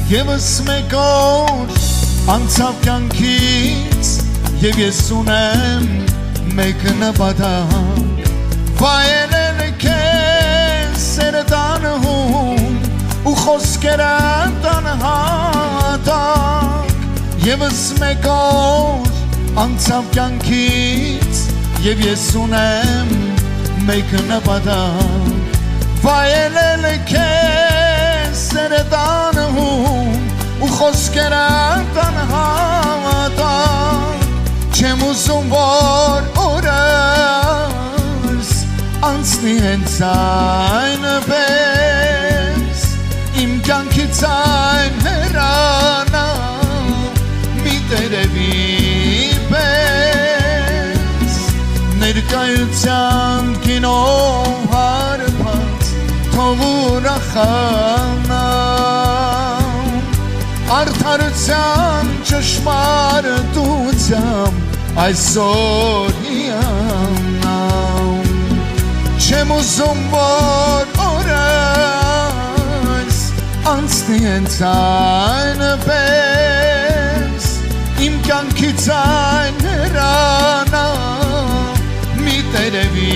Եվս մեկ օր անցավ կյանքից Եվ ես ունեմ մեկ նպատակ Վայելել քեզ սերդ անհուն ու խոսքերը տանհատակ Եվս մեկ օր անցավ կյանքից Եվ ես ունեմ մեկ նպատակ Վայելել քեզ սերդ անհուն ու խոսքերը տանհատակ Չեմ ուզում որ օրս անցնի հենց այնպես Իմ կյանքից այն հեռանա մի տերևի պես Ներկայության կինով հարբած թող ուրախանամ Արդարության ճշմարտությամբ այսօր հիանամ Չեմ ուզում որ օրս անցնի հենց այնպես Իմ կյանքից այն հեռանա մի տերևի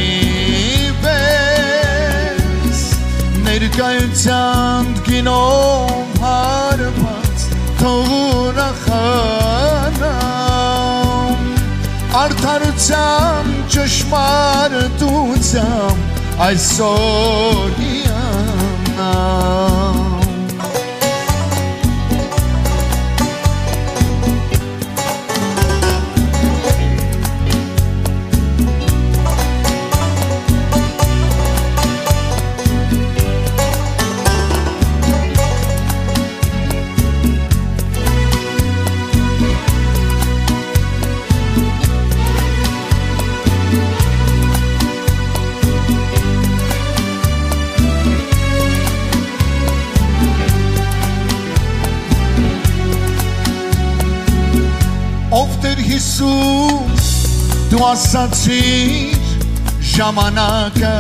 պես Ներկայության կինով հարբած թող ուրախանամ Արդարության ճշմարտությամբ այսօր հիանամ Ով Տեր Հիսուս դու ասացիր ժամանակը